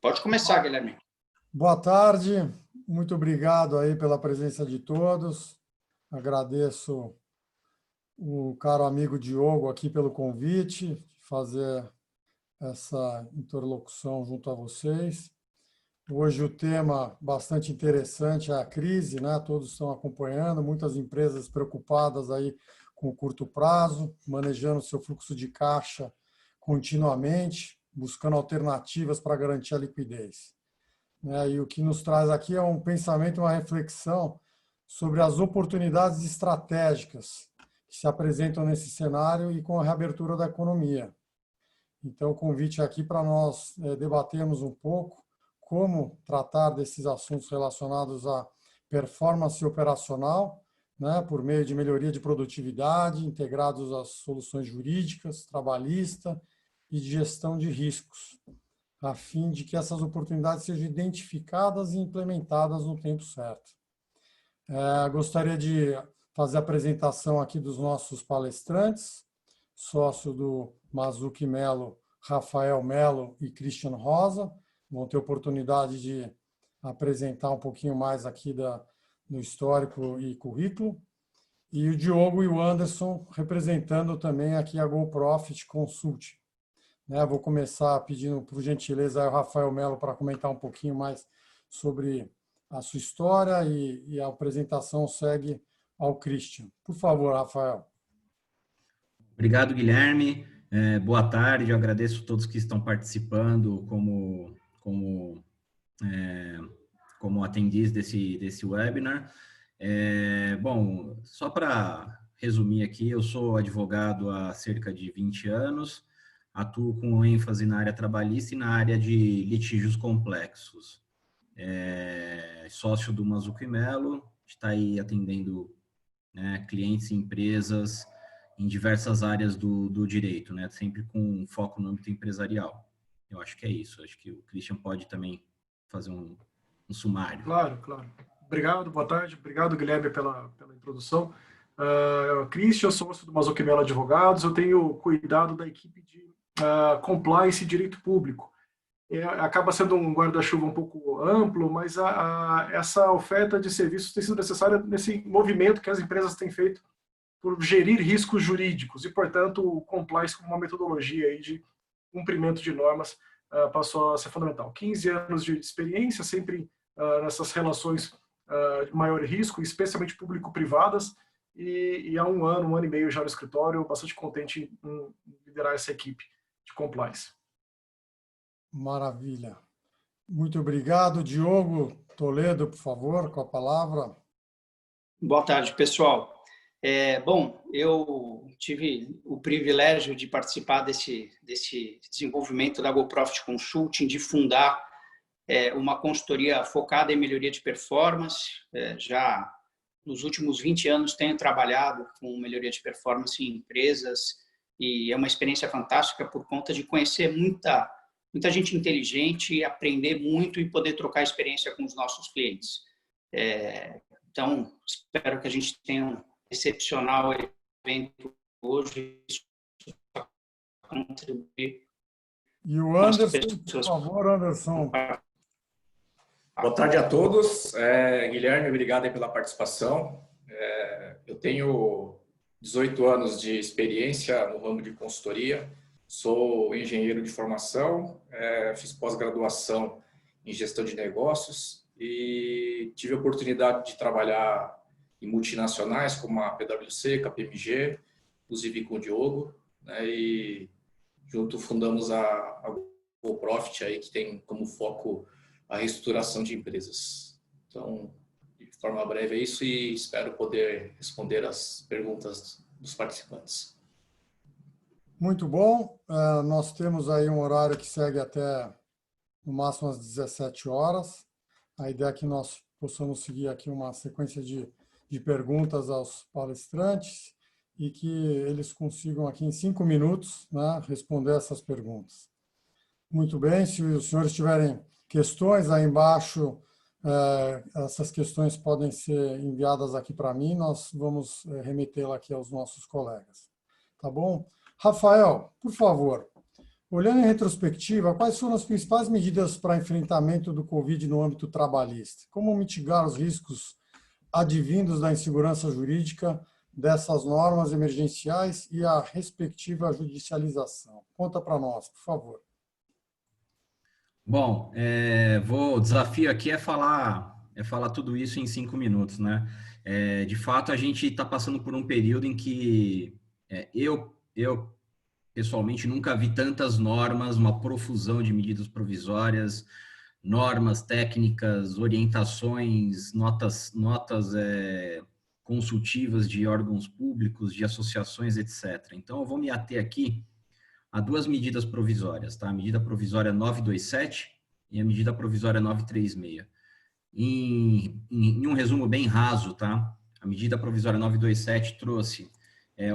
Pode começar, Guilherme. Boa tarde, muito obrigado aí pela presença de todos. Agradeço o caro amigo Diogo aqui pelo convite, de fazer essa interlocução junto a vocês. Hoje o tema bastante interessante é a crise, né? Todos estão acompanhando, muitas empresas preocupadas aí com o curto prazo, manejando seu fluxo de caixa continuamente, buscando alternativas para garantir a liquidez. E o que nos traz aqui é um pensamento, uma reflexão sobre as oportunidades estratégicas que se apresentam nesse cenário e com a reabertura da economia. Então, o convite aqui para nós debatermos um pouco como tratar desses assuntos relacionados à performance operacional, né, por meio de melhoria de produtividade, integrados às soluções jurídicas, trabalhista e de gestão de riscos, a fim de que essas oportunidades sejam identificadas e implementadas no tempo certo. Gostaria de fazer a apresentação aqui dos nossos palestrantes, sócio do Mazzucchi Melo, Rafael Melo e Christian Rosa, vão ter oportunidade de apresentar um pouquinho mais aqui do histórico e currículo. E o Diogo e o Anderson representando também aqui a GoProfit Consulting. Vou começar pedindo, por gentileza, ao Rafael Melo para comentar um pouquinho mais sobre a sua história e a apresentação segue ao Christian. Por favor, Rafael. Obrigado, Guilherme. Boa tarde, eu agradeço a todos que estão participando como atendizes desse webinar. Bom, só para resumir aqui, eu sou advogado há cerca de 20 anos, atuo com ênfase na área trabalhista e na área de litígios complexos. Sócio do Mazzucchi Melo, está aí atendendo clientes e empresas em diversas áreas do direito, sempre com foco no âmbito empresarial. Eu acho que é isso. Acho que o Christian pode também fazer um sumário. Claro. Obrigado, boa tarde. Obrigado, Guilherme, pela introdução. Christian, sócio do Mazzucchi Melo Advogados. Eu tenho cuidado da equipe de compliance e direito público. Acaba sendo um guarda-chuva um pouco amplo, mas essa oferta de serviços tem sido necessária nesse movimento que as empresas têm feito por gerir riscos jurídicos e, portanto, o compliance como uma metodologia aí de cumprimento de normas passou a ser fundamental. 15 anos de experiência, sempre nessas relações de maior risco, especialmente público-privadas, e há um ano e meio já no escritório, bastante contente em liderar essa equipe de compliance. Maravilha. Muito obrigado. Diogo Toledo, por favor, com a palavra. Boa tarde, pessoal. Bom, eu tive o privilégio de participar desse desenvolvimento da GoProfit Consulting, de fundar uma consultoria focada em melhoria de performance. Já nos últimos 20 anos tenho trabalhado com melhoria de performance em empresas e é uma experiência fantástica por conta de conhecer muita gente inteligente, aprender muito e poder trocar experiência com os nossos clientes. Então, espero que a gente tenha um excepcional evento hoje para contribuir. E o Anderson, por favor, Anderson. Boa tarde a todos. Guilherme, obrigado aí pela participação. Eu tenho 18 anos de experiência no ramo de consultoria. Sou engenheiro de formação, fiz pós-graduação em gestão de negócios e tive a oportunidade de trabalhar em multinacionais como a PwC, KPMG, inclusive com o Diogo, e junto fundamos a GoProfit, aí, que tem como foco a reestruturação de empresas. Então, de forma breve é isso e espero poder responder as perguntas dos participantes. Muito bom. Nós temos aí um horário que segue até no máximo às 17 horas. A ideia é que nós possamos seguir aqui uma sequência de perguntas aos palestrantes e que eles consigam aqui em 5 minutos responder essas perguntas. Muito bem, se os senhores tiverem questões aí embaixo, essas questões podem ser enviadas aqui para mim, nós vamos remetê-la aqui aos nossos colegas. Tá bom? Rafael, por favor, Olhando em retrospectiva, quais foram as principais medidas para enfrentamento do Covid no âmbito trabalhista? Como mitigar os riscos advindos da insegurança jurídica dessas normas emergenciais e a respectiva judicialização? Conta para nós, por favor. Bom, o desafio aqui é falar tudo isso em 5 minutos, né? De fato, a gente está passando por um período em que eu pessoalmente nunca vi tantas normas, uma profusão de medidas provisórias, normas técnicas, orientações, notas consultivas de órgãos públicos, de associações, etc. Então, eu vou me ater aqui a 2 medidas provisórias, tá? A medida provisória 927 e a medida provisória 936. Em um resumo bem raso, tá? A medida provisória 927 trouxe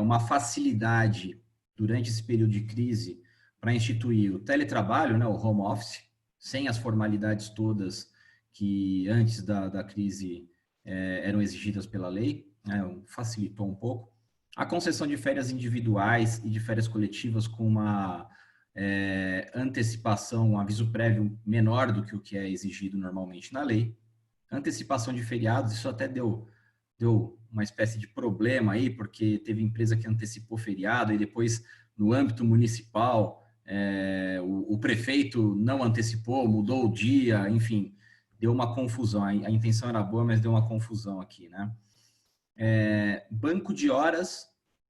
uma facilidade durante esse período de crise para instituir o teletrabalho, né, o home office, sem as formalidades todas que antes da crise eram exigidas pela lei, né, facilitou um pouco. A concessão de férias individuais e de férias coletivas com uma antecipação, um aviso prévio menor do que o que é exigido normalmente na lei. Antecipação de feriados, isso até deu uma espécie de problema aí, porque teve empresa que antecipou feriado e depois, no âmbito municipal, o prefeito não antecipou, mudou o dia, enfim, deu uma confusão. A intenção era boa, mas deu uma confusão aqui, né? Banco de horas,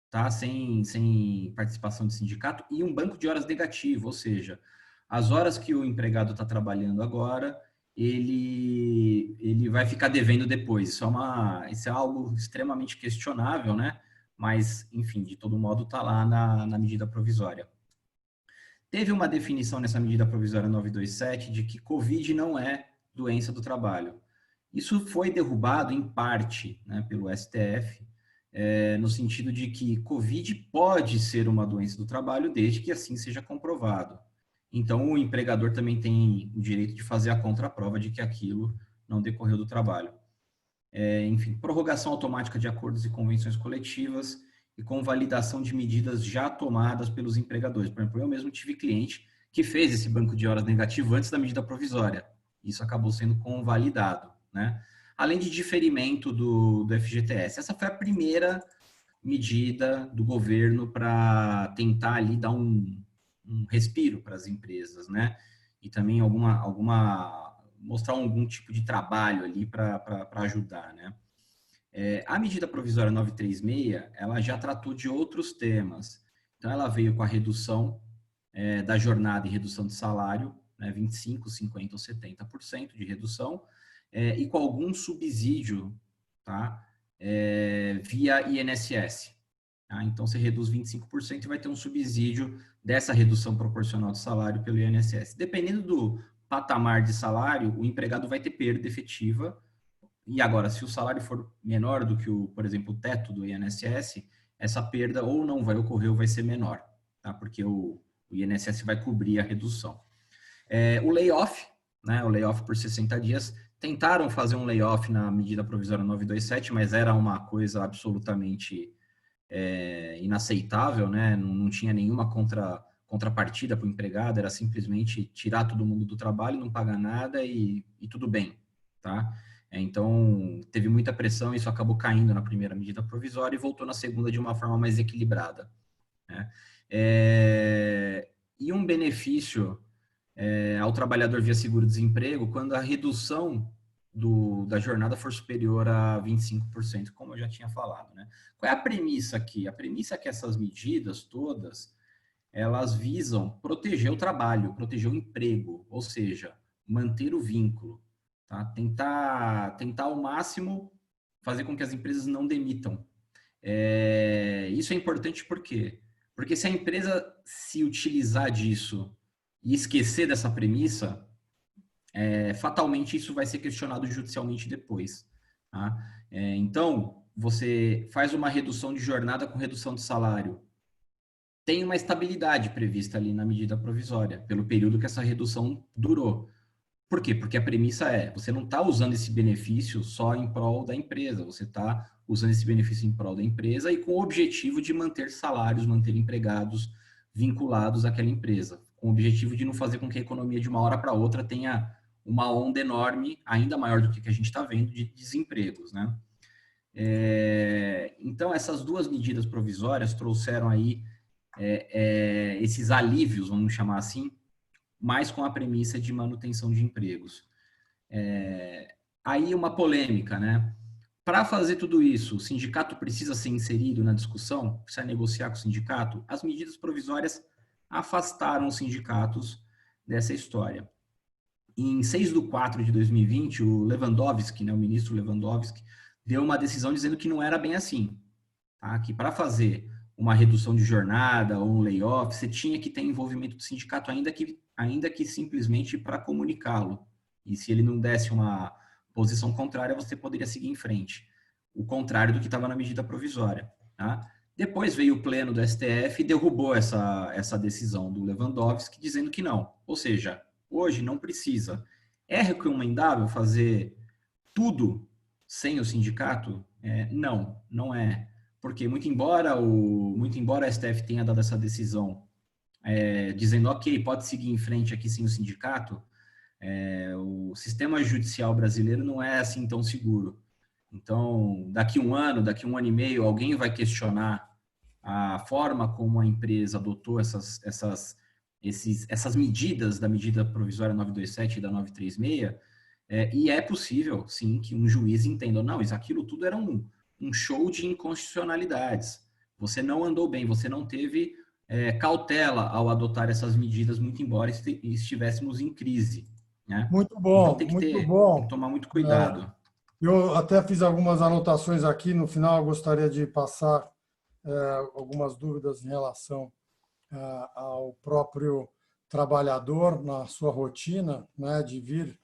tá? Sem participação de sindicato, e um banco de horas negativo, ou seja, as horas que o empregado está trabalhando agora, ele vai ficar devendo depois. Isso é algo extremamente questionável, né? Mas, enfim, de todo modo, está lá na medida provisória. Teve uma definição nessa medida provisória 927 de que Covid não é doença do trabalho. Isso foi derrubado, em parte, né, pelo STF, no sentido de que Covid pode ser uma doença do trabalho desde que assim seja comprovado. Então, o empregador também tem o direito de fazer a contraprova de que aquilo não decorreu do trabalho. Enfim, prorrogação automática de acordos e convenções coletivas e com validação de medidas já tomadas pelos empregadores. Por exemplo, eu mesmo tive cliente que fez esse banco de horas negativo antes da medida provisória. Isso acabou sendo convalidado, né? Além de diferimento do FGTS. Essa foi a primeira medida do governo para tentar ali dar um respiro para as empresas, né? E também mostrar algum tipo de trabalho ali para ajudar, né? A medida provisória 936, ela já tratou de outros temas. Então, ela veio com a redução da jornada e redução de salário, né, 25%, 50% ou 70% de redução, e com algum subsídio, tá? Via INSS. Tá? Então, você reduz 25% e vai ter um subsídio dessa redução proporcional de salário pelo INSS. Dependendo do patamar de salário, o empregado vai ter perda efetiva. E agora, se o salário for menor do que, por exemplo, o teto do INSS, essa perda ou não vai ocorrer ou vai ser menor, tá? Porque o INSS vai cobrir a redução. O layoff, né? O layoff por 60 dias. Tentaram fazer um layoff na medida provisória 927, mas era uma coisa absolutamente inaceitável, né? Não tinha nenhuma contrapartida para o empregado, era simplesmente tirar todo mundo do trabalho, não pagar nada e tudo bem, tá? Então, teve muita pressão, isso acabou caindo na primeira medida provisória e voltou na segunda de uma forma mais equilibrada, né? E um benefício ao trabalhador via seguro-desemprego quando a redução da jornada for superior a 25%, como eu já tinha falado, né? Qual é a premissa aqui? A premissa é que essas medidas todas, elas visam proteger o trabalho, proteger o emprego, ou seja, manter o vínculo, tá? Tentar ao máximo fazer com que as empresas não demitam. Isso é importante por quê? Porque se a empresa se utilizar disso e esquecer dessa premissa, fatalmente isso vai ser questionado judicialmente depois. Tá? Então, você faz uma redução de jornada com redução de salário. Tem uma estabilidade prevista ali na medida provisória, pelo período que essa redução durou. Por quê? Porque a premissa você não está usando esse benefício só em prol da empresa, você está usando esse benefício em prol da empresa e com o objetivo de manter salários, manter empregados vinculados àquela empresa, com o objetivo de não fazer com que a economia de uma hora para outra tenha uma onda enorme, ainda maior do que a gente está vendo, de desempregos, né? Então, essas duas medidas provisórias trouxeram aí esses alívios, vamos chamar assim, mas com a premissa de manutenção de empregos. Aí uma polêmica, né? Para fazer tudo isso, o sindicato precisa ser inserido na discussão, precisa negociar com o sindicato. As medidas provisórias afastaram os sindicatos dessa história. Em 6/4/2020, o Lewandowski, né, o ministro Lewandowski, deu uma decisão dizendo que não era bem assim, tá? Que para fazer uma redução de jornada ou um layoff, você tinha que ter envolvimento do sindicato, ainda que simplesmente para comunicá-lo. E se ele não desse uma posição contrária, você poderia seguir em frente. O contrário do que estava na medida provisória, tá? Depois veio o pleno do STF e derrubou essa decisão do Lewandowski, dizendo que não. Ou seja, hoje não precisa. É recomendável fazer tudo sem o sindicato? Não é. Porque muito embora a STF tenha dado essa decisão dizendo, ok, pode seguir em frente aqui sem o sindicato, o sistema judicial brasileiro não é assim tão seguro. Então, daqui um ano e meio, alguém vai questionar a forma como a empresa adotou essas medidas da medida provisória 927 e da 936, e é possível, sim, que um juiz entenda, não, aquilo tudo era um show de inconstitucionalidades. Você não andou bem, você não teve cautela ao adotar essas medidas, muito embora estivéssemos em crise, né? Muito bom, Então tem que tomar muito cuidado. Eu até fiz algumas anotações aqui, no final eu gostaria de passar algumas dúvidas em relação ao próprio trabalhador na sua rotina, né, de vir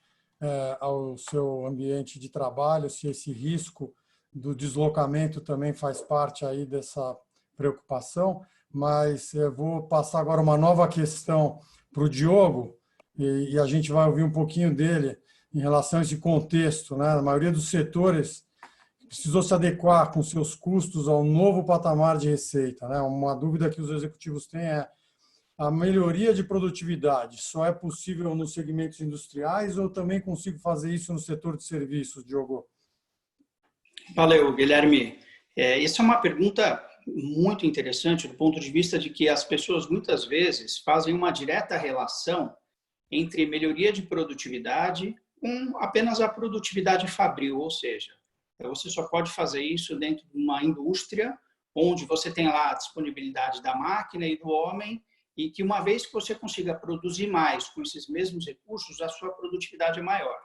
ao seu ambiente de trabalho, se esse risco do deslocamento também faz parte aí dessa preocupação, mas eu vou passar agora uma nova questão para o Diogo, e a gente vai ouvir um pouquinho dele em relação a esse contexto, né? A maioria dos setores precisou se adequar com seus custos ao novo patamar de receita, né? Uma dúvida que os executivos têm é: a melhoria de produtividade só é possível nos segmentos industriais ou também consigo fazer isso no setor de serviços, Diogo? Valeu, Guilherme. Essa é uma pergunta muito interessante do ponto de vista de que as pessoas muitas vezes fazem uma direta relação entre melhoria de produtividade com apenas a produtividade fabril, ou seja, você só pode fazer isso dentro de uma indústria onde você tem lá a disponibilidade da máquina e do homem, e que uma vez que você consiga produzir mais com esses mesmos recursos, a sua produtividade é maior.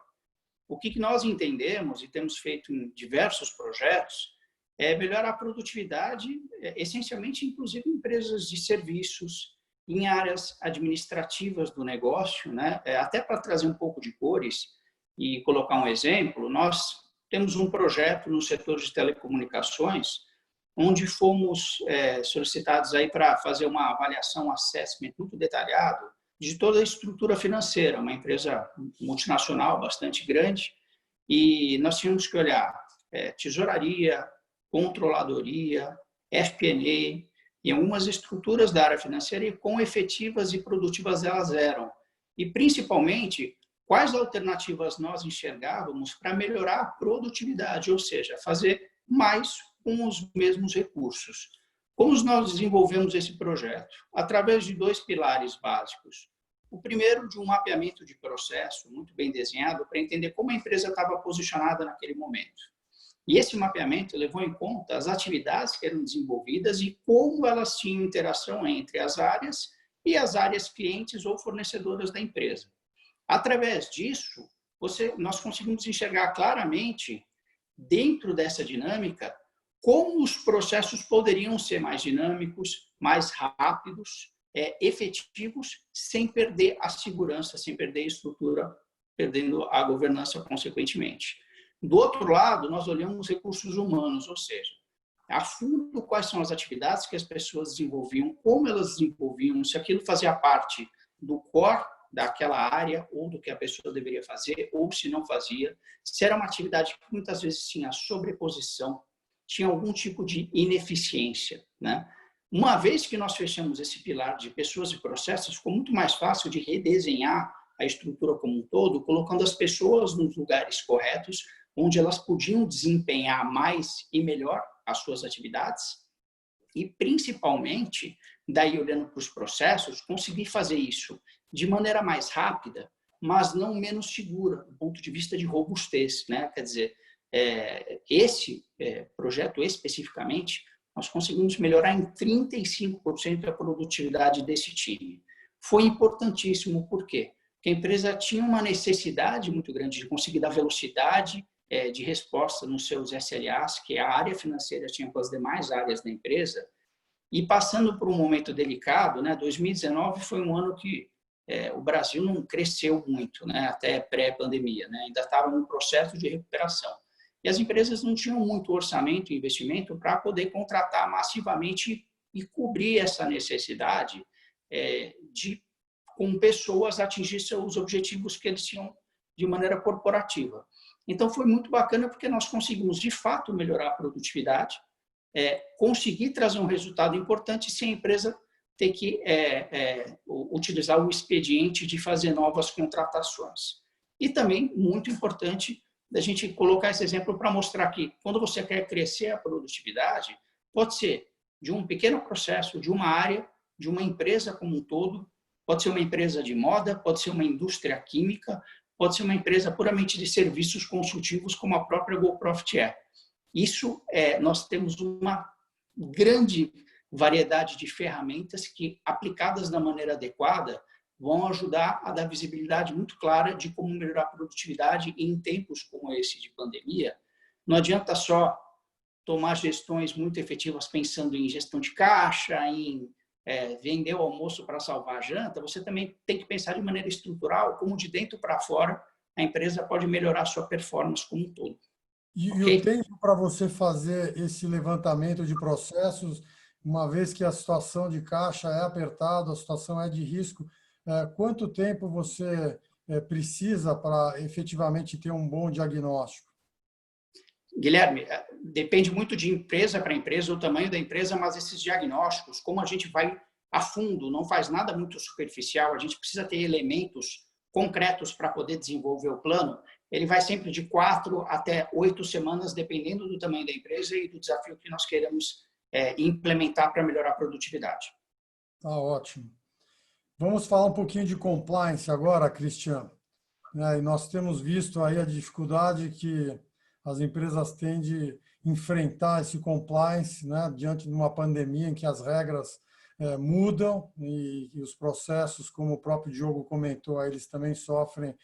O que nós entendemos e temos feito em diversos projetos é melhorar a produtividade, essencialmente, inclusive, em empresas de serviços, em áreas administrativas do negócio, né? Até para trazer um pouco de cores e colocar um exemplo, nós temos um projeto no setor de telecomunicações, onde fomos solicitados aí para fazer uma avaliação, um assessment muito detalhado de toda a estrutura financeira, uma empresa multinacional bastante grande, e nós tínhamos que olhar tesouraria, controladoria, FP&A, e algumas estruturas da área financeira e quão efetivas e produtivas elas eram. E, principalmente, quais alternativas nós enxergávamos para melhorar a produtividade, ou seja, fazer mais com os mesmos recursos. Como nós desenvolvemos esse projeto? Através de 2 pilares básicos. O primeiro, de um mapeamento de processo muito bem desenhado para entender como a empresa estava posicionada naquele momento. E esse mapeamento levou em conta as atividades que eram desenvolvidas e como elas tinham interação entre as áreas e as áreas clientes ou fornecedoras da empresa. Através disso, nós conseguimos enxergar claramente, dentro dessa dinâmica, como os processos poderiam ser mais dinâmicos, mais rápidos, efetivos, sem perder a segurança, sem perder a estrutura, perdendo a governança consequentemente. Do outro lado, nós olhamos recursos humanos, ou seja, a fundo quais são as atividades que as pessoas desenvolviam, como elas desenvolviam, se aquilo fazia parte do core daquela área ou do que a pessoa deveria fazer, ou se não fazia, se era uma atividade que muitas vezes tinha sobreposição, tinha algum tipo de ineficiência, né? Uma vez que nós fechamos esse pilar de pessoas e processos, ficou muito mais fácil de redesenhar a estrutura como um todo, colocando as pessoas nos lugares corretos, onde elas podiam desempenhar mais e melhor as suas atividades e, principalmente, daí olhando para os processos, conseguir fazer isso de maneira mais rápida, mas não menos segura, do ponto de vista de robustez, né? Quer dizer, esse projeto especificamente, nós conseguimos melhorar em 35% a produtividade desse time. Foi importantíssimo, por quê? Porque a empresa tinha uma necessidade muito grande de conseguir dar velocidade de resposta nos seus SLAs, que a área financeira tinha com as demais áreas da empresa, e passando por um momento delicado, né? 2019 foi um ano que o Brasil não cresceu muito, né? Até pré-pandemia, né? Ainda estava num processo de recuperação. E as empresas não tinham muito orçamento e investimento para poder contratar massivamente e cobrir essa necessidade de, com pessoas, atingir seus objetivos que eles tinham de maneira corporativa. Então, foi muito bacana porque nós conseguimos, de fato, melhorar a produtividade, conseguir trazer um resultado importante sem a empresa ter que utilizar o expediente de fazer novas contratações. E também, muito importante, da gente colocar esse exemplo para mostrar que, quando você quer crescer a produtividade, pode ser de um pequeno processo, de uma área, de uma empresa como um todo, pode ser uma empresa de moda, pode ser uma indústria química, pode ser uma empresa puramente de serviços consultivos, como a própria GoProfit é. Isso, nós temos uma grande variedade de ferramentas que, aplicadas da maneira adequada, vão ajudar a dar visibilidade muito clara de como melhorar a produtividade em tempos como esse de pandemia. Não adianta só tomar gestões muito efetivas pensando em gestão de caixa, em vender o almoço para salvar a janta. Você também tem que pensar de maneira estrutural, como de dentro para fora a empresa pode melhorar a sua performance como um todo. E Okay? o tempo para você fazer esse levantamento de processos, uma vez que a situação de caixa é apertada, a situação é de risco, quanto tempo você precisa para efetivamente ter um bom diagnóstico? Guilherme, depende muito de empresa para empresa, o tamanho da empresa, mas esses diagnósticos, como a gente vai a fundo, não faz nada muito superficial, a gente precisa ter elementos concretos para poder desenvolver o plano, ele vai sempre de 4 até 8 semanas, dependendo do tamanho da empresa e do desafio que nós queremos implementar para melhorar a produtividade. Tá ótimo. Vamos falar um pouquinho de compliance agora, Cristiano. E nós temos visto aí a dificuldade que as empresas têm de enfrentar esse compliance, né, diante de uma pandemia em que as regras mudam e os processos, como o próprio Diogo comentou, eles também sofrem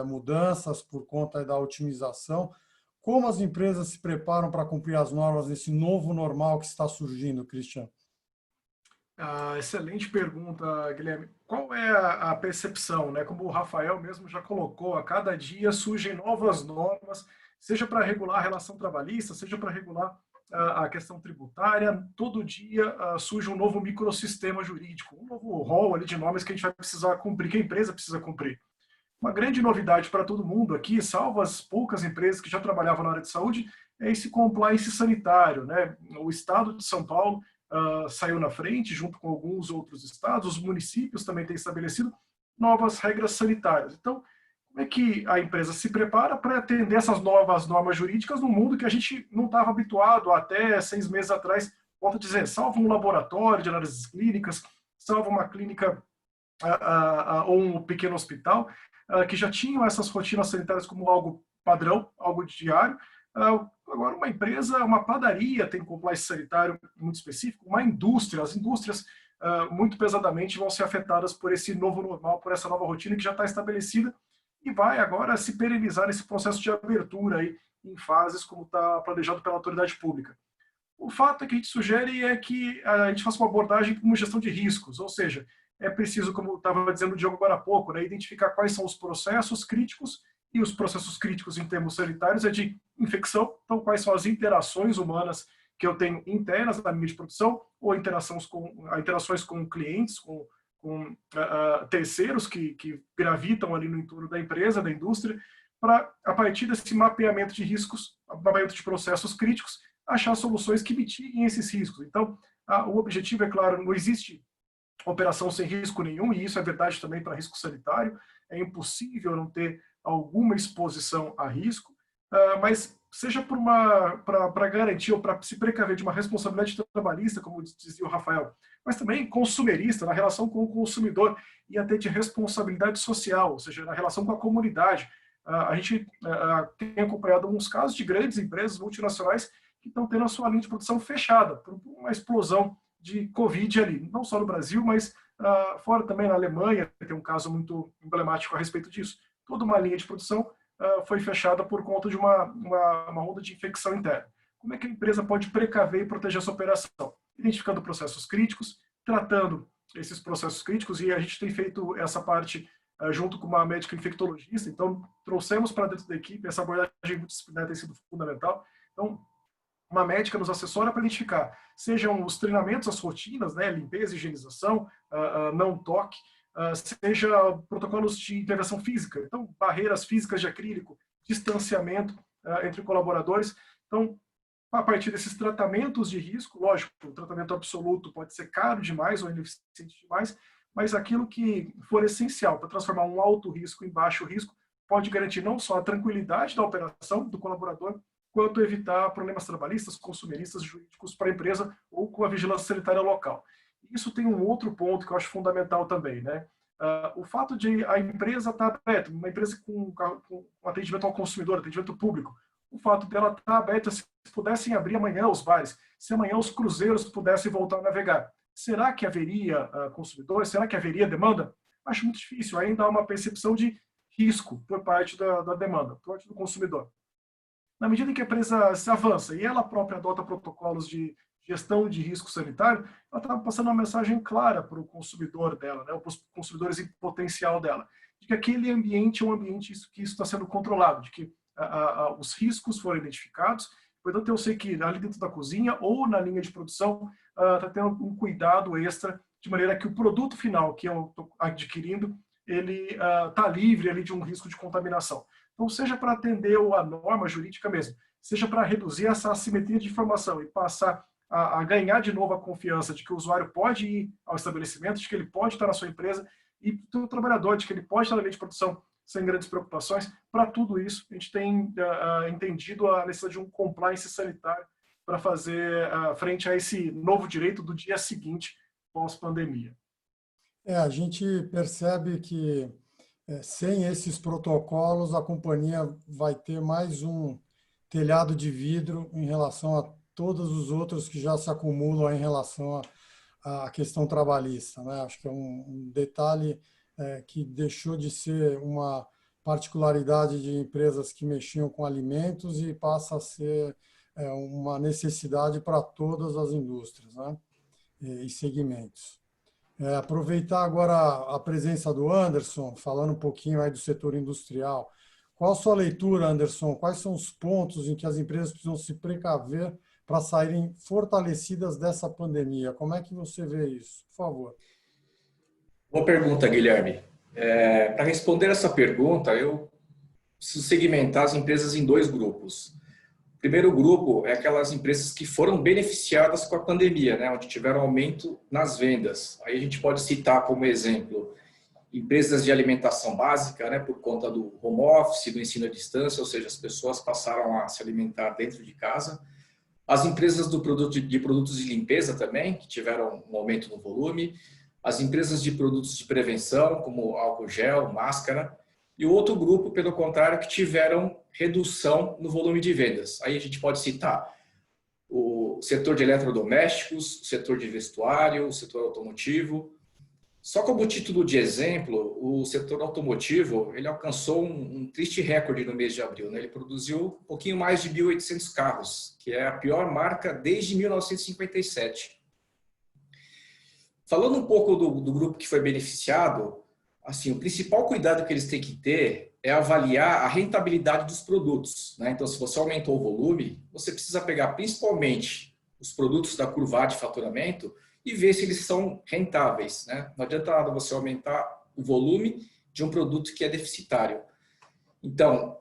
mudanças por conta da otimização. Como as empresas se preparam para cumprir as normas nesse novo normal que está surgindo, Cristiano? Excelente pergunta, Guilherme. Qual é a percepção, né? Como o Rafael mesmo já colocou, a cada dia surgem novas normas, seja para regular a relação trabalhista, seja para regular a questão tributária. Todo dia surge um novo microsistema jurídico, um novo rol ali de normas que a gente vai precisar cumprir, que a empresa precisa cumprir. Uma grande novidade para todo mundo aqui, salvo as poucas empresas que já trabalhavam na área de saúde, é esse compliance sanitário, né? O Estado de São Paulo saiu na frente, junto com alguns outros estados, os municípios também têm estabelecido novas regras sanitárias. Então, como é que a empresa se prepara para atender essas novas normas jurídicas no mundo que a gente não estava habituado até 6 meses atrás? Volto a dizer, salvo um laboratório de análises clínicas, salvo uma clínica ou um pequeno hospital, que já tinham essas rotinas sanitárias como algo padrão, algo diário. Agora, uma empresa, uma padaria tem compliance sanitário muito específico, uma indústria, as indústrias muito pesadamente vão ser afetadas por esse novo normal, por essa nova rotina que já está estabelecida e vai agora se perenizar nesse processo de abertura aí, em fases como está planejado pela autoridade pública. O fato que a gente sugere é que a gente faça uma abordagem como gestão de riscos, ou seja, é preciso, como estava dizendo o Diogo agora há pouco, né, identificar quais são os processos críticos, e os processos críticos em termos sanitários é de infecção, então quais são as interações humanas que eu tenho internas na minha de produção, ou interações com clientes, com terceiros que gravitam ali no entorno da empresa, da indústria, para, a partir desse mapeamento de riscos, mapeamento de processos críticos, achar soluções que mitiguem esses riscos. Então, O objetivo, é claro, não existe operação sem risco nenhum, e isso é verdade também para risco sanitário. É impossível não ter alguma exposição a risco, mas seja para garantir ou para se precaver de uma responsabilidade trabalhista, como dizia o Rafael, mas também consumerista, na relação com o consumidor, e até de responsabilidade social, ou seja, na relação com a comunidade. A gente tem acompanhado alguns casos de grandes empresas multinacionais que estão tendo a sua linha de produção fechada por uma explosão de Covid ali, não só no Brasil, mas fora também na Alemanha, tem um caso muito emblemático a respeito disso. Toda uma linha de produção foi fechada por conta de uma onda de infecção interna. Como é que a empresa pode precaver e proteger essa operação? Identificando processos críticos, tratando esses processos críticos, e a gente tem feito essa parte junto com uma médica infectologista, então trouxemos para dentro da equipe, essa abordagem multidisciplinar tem sido fundamental. Então, uma médica nos assessora para identificar, sejam os treinamentos, as rotinas, né, limpeza, higienização, não toque, seja protocolos de intervenção física, então barreiras físicas de acrílico, distanciamento entre colaboradores. Então, a partir desses tratamentos de risco, lógico, o tratamento absoluto pode ser caro demais ou ineficiente demais, mas aquilo que for essencial para transformar um alto risco em baixo risco pode garantir não só a tranquilidade da operação do colaborador, quanto evitar problemas trabalhistas, consumeristas, jurídicos para a empresa ou com a vigilância sanitária local. Isso tem um outro ponto que eu acho fundamental também, né? O fato de a empresa estar aberta, uma empresa com atendimento ao consumidor, atendimento público, o fato dela estar aberta, se pudessem abrir amanhã os bares, se amanhã os cruzeiros pudessem voltar a navegar, será que haveria consumidores? Será que haveria demanda? Acho muito difícil, ainda há uma percepção de risco por parte da demanda, por parte do consumidor. Na medida em que a empresa se avança e ela própria adota protocolos de gestão de risco sanitário, ela está passando uma mensagem clara para o consumidor dela, né, para os consumidores em potencial dela, de que aquele ambiente é um ambiente que isso está sendo controlado, de que os riscos foram identificados. Portanto, eu sei que ali dentro da cozinha ou na linha de produção está tendo um cuidado extra, de maneira que o produto final que eu estou adquirindo, ele está livre ali de um risco de contaminação. Então, seja para atender a norma jurídica mesmo, seja para reduzir essa assimetria de informação e passar a ganhar de novo a confiança de que o usuário pode ir ao estabelecimento, de que ele pode estar na sua empresa, e o trabalhador, de que ele pode estar na linha de produção sem grandes preocupações. Para tudo isso, a gente tem entendido a necessidade de um compliance sanitário para fazer frente a esse novo direito do dia seguinte, pós-pandemia. A gente percebe que sem esses protocolos, a companhia vai ter mais um telhado de vidro em relação a todos os outros que já se acumulam em relação à questão trabalhista, né? Acho que é um detalhe que deixou de ser uma particularidade de empresas que mexiam com alimentos e passa a ser uma necessidade para todas as indústrias, né? E segmentos. Aproveitar agora a presença do Anderson, falando um pouquinho aí do setor industrial. Qual a sua leitura, Anderson? Quais são os pontos em que as empresas precisam se precaver para saírem fortalecidas dessa pandemia? Como é que você vê isso? Por favor. Boa pergunta, Guilherme. Para responder essa pergunta, eu preciso segmentar as empresas em dois grupos. O primeiro grupo é aquelas empresas que foram beneficiadas com a pandemia, né, onde tiveram aumento nas vendas. Aí a gente pode citar como exemplo empresas de alimentação básica, né, por conta do home office, do ensino à distância, ou seja, as pessoas passaram a se alimentar dentro de casa. As empresas de produtos de limpeza também, que tiveram um aumento no volume. As empresas de produtos de prevenção, como álcool gel, máscara. E o outro grupo, pelo contrário, que tiveram redução no volume de vendas. Aí a gente pode citar o setor de eletrodomésticos, o setor de vestuário, o setor automotivo. Só como título de exemplo, o setor automotivo ele alcançou um triste recorde no mês de abril, né? Ele produziu um pouquinho mais de 1.800 carros, que é a pior marca desde 1957. Falando um pouco do grupo que foi beneficiado, assim, o principal cuidado que eles têm que ter é avaliar a rentabilidade dos produtos, né? Então, se você aumentou o volume, você precisa pegar principalmente os produtos da curva A de faturamento e ver se eles são rentáveis, né? Não adianta nada você aumentar o volume de um produto que é deficitário. Então,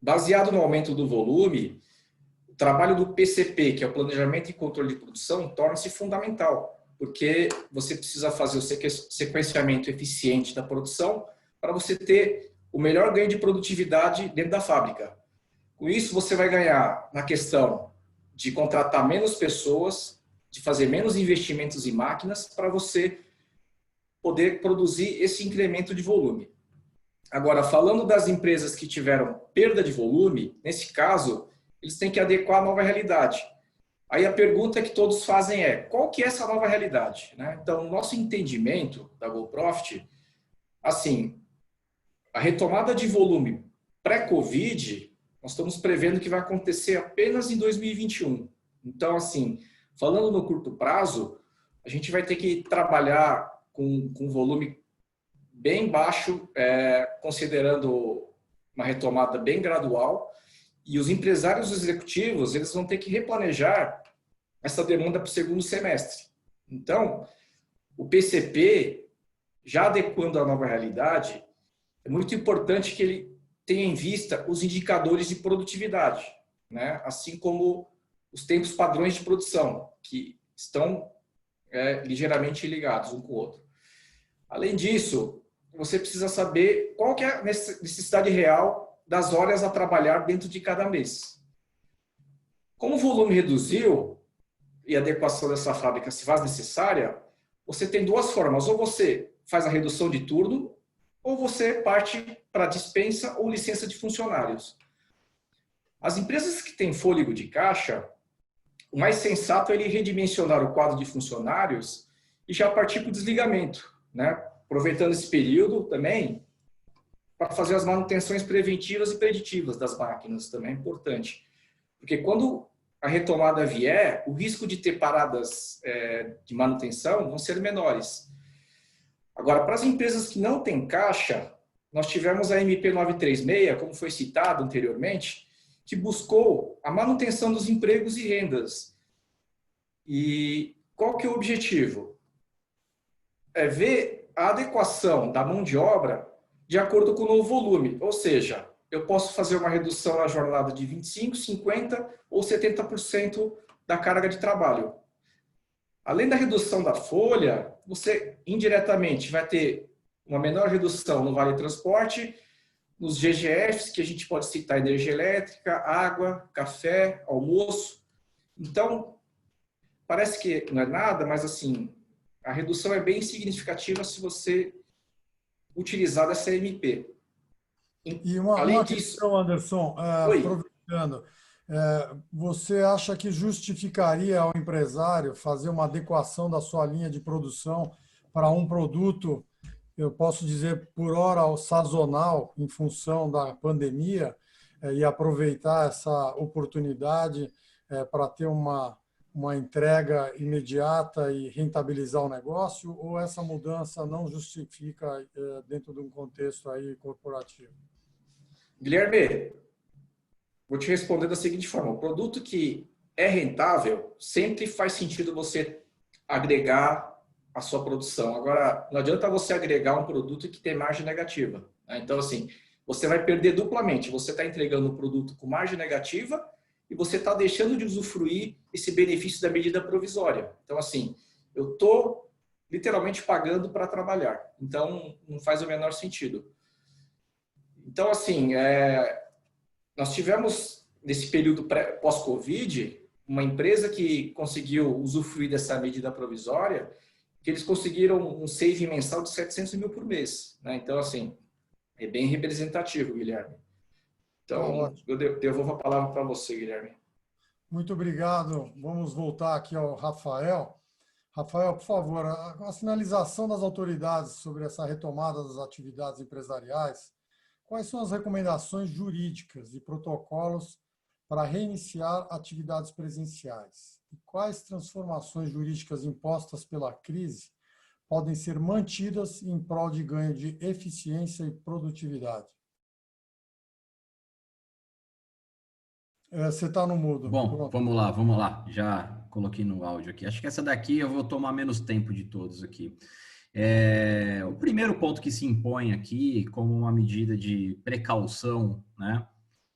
baseado no aumento do volume, trabalho do PCP, que é o Planejamento e Controle de Produção, torna-se fundamental, porque você precisa fazer o sequenciamento eficiente da produção para você ter o melhor ganho de produtividade dentro da fábrica. Com isso, você vai ganhar na questão de contratar menos pessoas, de fazer menos investimentos em máquinas, para você poder produzir esse incremento de volume. Agora, falando das empresas que tiveram perda de volume, nesse caso, eles têm que adequar a nova realidade. Aí a pergunta que todos fazem é, qual que é essa nova realidade? Né? Então, no nosso entendimento da GoProfit, assim, a retomada de volume pré-Covid, nós estamos prevendo que vai acontecer apenas em 2021. Então, assim, falando no curto prazo, a gente vai ter que trabalhar com volume bem baixo, considerando uma retomada bem gradual, e os empresários executivos, eles vão ter que replanejar essa demanda para o segundo semestre. Então, o PCP, já adequando à nova realidade, é muito importante que ele tenha em vista os indicadores de produtividade, né? Assim como os tempos padrões de produção, que estão ligeiramente ligados um com o outro. Além disso, você precisa saber qual que é a necessidade real das horas a trabalhar dentro de cada mês. Como o volume reduziu e a adequação dessa fábrica se faz necessária, você tem duas formas. Ou você faz a redução de turno, ou você parte para dispensa ou licença de funcionários. As empresas que têm fôlego de caixa, o mais sensato é ele redimensionar o quadro de funcionários e já partir para o desligamento, né? Aproveitando esse período também para fazer as manutenções preventivas e preditivas das máquinas, também é importante. Porque quando a retomada vier, o risco de ter paradas de manutenção vão ser menores. Agora, para as empresas que não têm caixa, nós tivemos a MP 936, como foi citado anteriormente, que buscou a manutenção dos empregos e rendas. E qual que é o objetivo? É ver a adequação da mão de obra de acordo com o novo volume. Ou seja, eu posso fazer uma redução na jornada de 25%, 50% ou 70% da carga de trabalho. Além da redução da folha, você indiretamente vai ter uma menor redução no vale transporte, nos GGFs, que a gente pode citar energia elétrica, água, café, almoço. Então, parece que não é nada, mas assim, a redução é bem significativa se você utilizar essa MP. E uma questão, Anderson, aproveitando, você acha que justificaria ao empresário fazer uma adequação da sua linha de produção para um produto, eu posso dizer, por hora sazonal, em função da pandemia, e aproveitar essa oportunidade para ter uma entrega imediata e rentabilizar o negócio, ou essa mudança não justifica dentro de um contexto aí corporativo? Guilherme, vou te responder da seguinte forma. O produto que é rentável, sempre faz sentido você agregar a sua produção. Agora, não adianta você agregar um produto que tem margem negativa, né? Então, assim, você vai perder duplamente. Você está entregando um produto com margem negativa e você está deixando de usufruir esse benefício da medida provisória. Então, assim, eu estou literalmente pagando para trabalhar. Então, não faz o menor sentido. Então, assim, nós tivemos, nesse período pós-Covid, uma empresa que conseguiu usufruir dessa medida provisória, que eles conseguiram um save mensal de 700 mil por mês, né? Então, assim, é bem representativo, Guilherme. Então, eu devolvo a palavra para você, Guilherme. Muito obrigado. Vamos voltar aqui ao Rafael. Rafael, por favor, a sinalização das autoridades sobre essa retomada das atividades empresariais, quais são as recomendações jurídicas e protocolos para reiniciar atividades presenciais? E quais transformações jurídicas impostas pela crise podem ser mantidas em prol de ganho de eficiência e produtividade? Você está no mudo. Bom, Pronto. vamos lá. Já coloquei no áudio aqui. Acho que essa daqui eu vou tomar menos tempo de todos aqui. O primeiro ponto que se impõe aqui, como uma medida de precaução, né,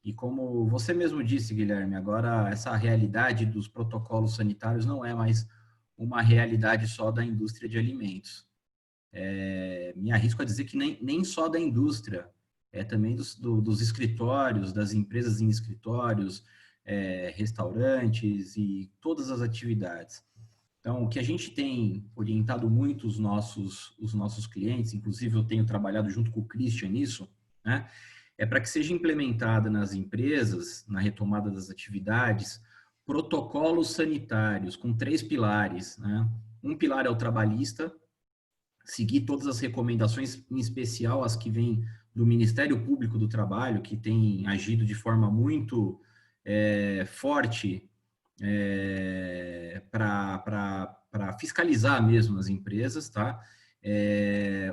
E como você mesmo disse, Guilherme, agora essa realidade dos protocolos sanitários não é mais uma realidade só da indústria de alimentos. Me arrisco a dizer que nem só da indústria, é também dos escritórios, das empresas em escritórios, restaurantes e todas as atividades. Então, o que a gente tem orientado muito os nossos clientes, inclusive eu tenho trabalhado junto com o Christian nisso, né, é para que seja implementada nas empresas, na retomada das atividades, protocolos sanitários com 3 pilares, né? Um pilar é o trabalhista, seguir todas as recomendações, em especial as que vêm do Ministério Público do Trabalho, que tem agido de forma muito forte para fiscalizar mesmo as empresas, tá?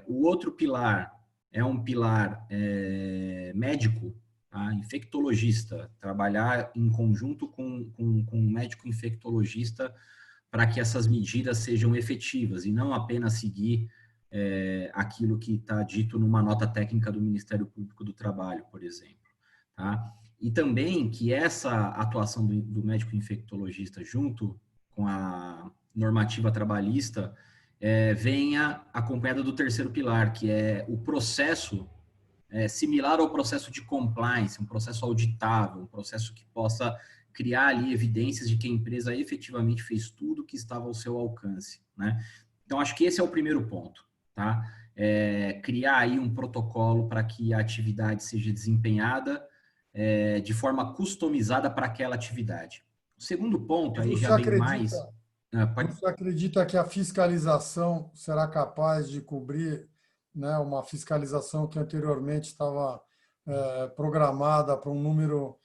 O outro pilar é um pilar médico, tá? Infectologista, trabalhar em conjunto com um médico infectologista para que essas medidas sejam efetivas e não apenas seguir aquilo que está dito numa nota técnica do Ministério Público do Trabalho, por exemplo, tá? E também que essa atuação do médico infectologista junto com a normativa trabalhista venha acompanhada do terceiro pilar, que é o processo similar ao processo de compliance, um processo auditável, um processo que possa criar ali evidências de que a empresa efetivamente fez tudo que estava ao seu alcance, né? Então, acho que esse é o primeiro ponto, tá? Criar aí um protocolo para que a atividade seja desempenhada de forma customizada para aquela atividade. O segundo ponto, aí já vem mais... Você acredita que a fiscalização será capaz de cobrir, né, uma fiscalização que anteriormente estava programada para um número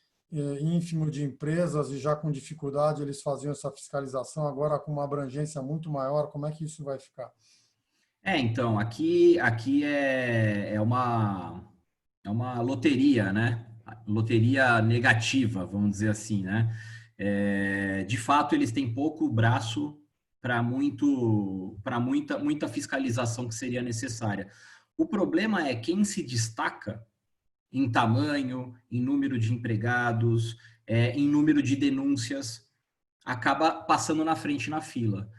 ínfimo de empresas e já com dificuldade eles faziam essa fiscalização, agora com uma abrangência muito maior, como é que isso vai ficar? Então, aqui é uma loteria, né? Loteria negativa, vamos dizer assim, né? De fato, eles têm pouco braço para muita fiscalização que seria necessária. O problema é quem se destaca em tamanho, em número de empregados, em número de denúncias, acaba passando na frente na fila.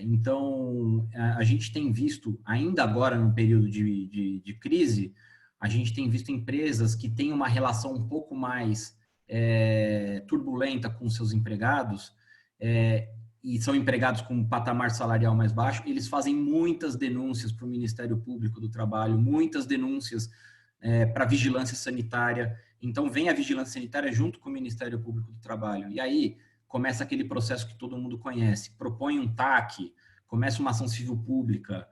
Então, a gente tem visto, ainda agora no período de crise, a gente tem visto empresas que têm uma relação um pouco mais turbulenta com seus empregados, e são empregados com um patamar salarial mais baixo, eles fazem muitas denúncias para o Ministério Público do Trabalho, muitas denúncias para a vigilância sanitária. Então, vem a vigilância sanitária junto com o Ministério Público do Trabalho. E aí, começa aquele processo que todo mundo conhece. Propõe um TAC, começa uma ação civil pública.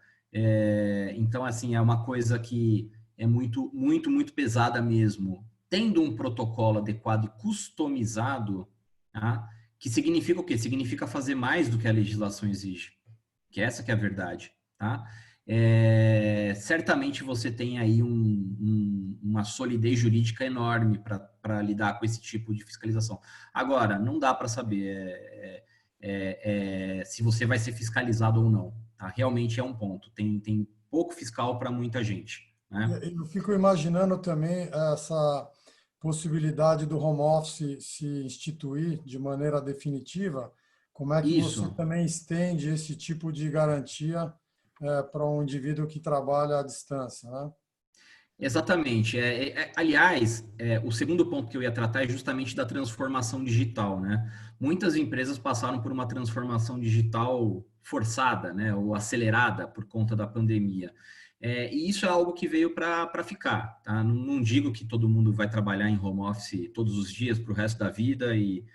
Então, assim, é uma coisa que é muito, muito, muito pesada mesmo. Tendo um protocolo adequado e customizado, tá? Que significa o quê? Significa fazer mais do que a legislação exige. Que essa que é a verdade, tá? Certamente você tem aí uma solidez jurídica enorme para lidar com esse tipo de fiscalização. Agora, não dá para saber se você vai ser fiscalizado ou não. Tá? Realmente é um ponto. Tem pouco fiscal para muita gente. Né? Eu fico imaginando também essa possibilidade do home office se instituir de maneira definitiva. Como é que você também estende esse tipo de garantia para um indivíduo que trabalha à distância, né? Exatamente. Aliás, o segundo ponto que eu ia tratar é justamente da transformação digital, né? Muitas empresas passaram por uma transformação digital forçada, né? Ou acelerada por conta da pandemia. E isso é algo que veio para ficar, tá? Não digo que todo mundo vai trabalhar em home office todos os dias para o resto da vida e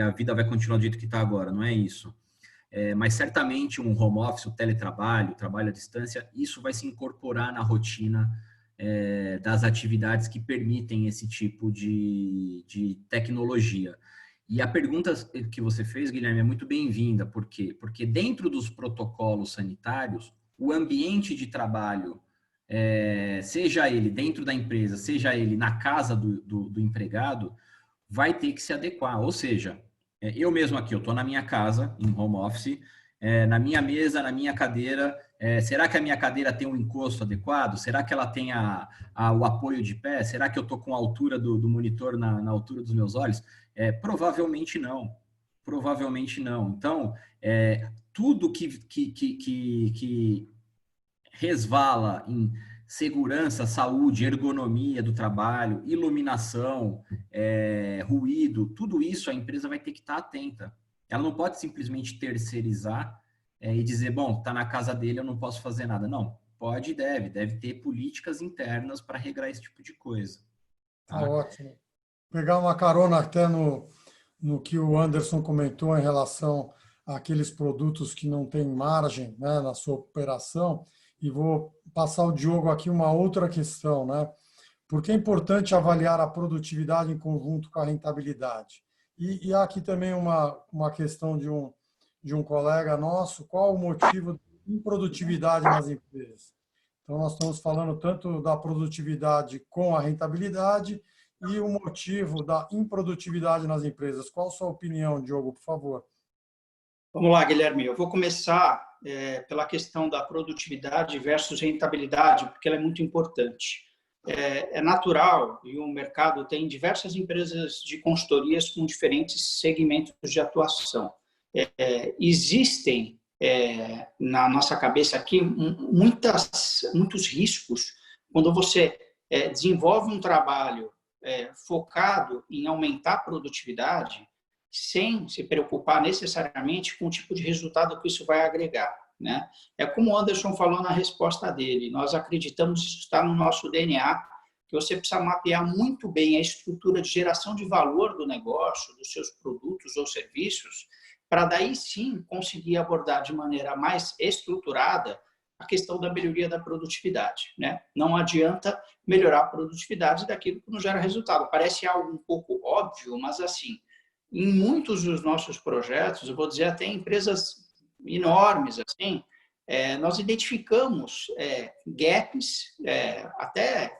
a vida vai continuar do jeito que está agora, não é isso. Mas certamente um home office, o teletrabalho, o trabalho à distância, isso vai se incorporar na rotina das atividades que permitem esse tipo de tecnologia. E a pergunta que você fez, Guilherme, é muito bem-vinda. Por quê? Porque dentro dos protocolos sanitários, o ambiente de trabalho, seja ele dentro da empresa, seja ele na casa do empregado, vai ter que se adequar. Ou seja, eu mesmo aqui, eu estou na minha casa, em home office, na minha mesa, na minha cadeira, será que a minha cadeira tem um encosto adequado? Será que ela tem o apoio de pé? Será que eu estou com a altura do monitor na altura dos meus olhos? Provavelmente não. Provavelmente não. Então, tudo que resvala em segurança, saúde, ergonomia do trabalho, iluminação, ruído, tudo isso a empresa vai ter que estar atenta. Ela não pode simplesmente terceirizar e dizer, bom, está na casa dele, eu não posso fazer nada. Não, pode e deve ter políticas internas para regrar esse tipo de coisa. Tá ótimo. Pegar uma carona até no que o Anderson comentou em relação àqueles produtos que não têm margem, né, na sua operação, e vou passar ao Diogo aqui uma outra questão, né? Porque é importante avaliar a produtividade em conjunto com a rentabilidade. E há aqui também uma questão de um colega nosso, qual o motivo de improdutividade nas empresas? Então, nós estamos falando tanto da produtividade com a rentabilidade e o motivo da improdutividade nas empresas. Qual a sua opinião, Diogo, por favor? Vamos lá, Guilherme. Eu vou começar pela questão da produtividade versus rentabilidade, porque ela é muito importante. É natural, e o mercado tem diversas empresas de consultorias com diferentes segmentos de atuação. Existem, na nossa cabeça aqui, muitos riscos quando você desenvolve um trabalho focado em aumentar a produtividade, sem se preocupar necessariamente com o tipo de resultado que isso vai agregar, né? É como o Anderson falou na resposta dele, nós acreditamos que isso está no nosso DNA, que você precisa mapear muito bem a estrutura de geração de valor do negócio, dos seus produtos ou serviços, para daí sim conseguir abordar de maneira mais estruturada a questão da melhoria da produtividade, né? Não adianta melhorar a produtividade daquilo que não gera resultado. Parece algo um pouco óbvio, mas assim, em muitos dos nossos projetos, eu vou dizer até empresas enormes, assim, nós identificamos gaps até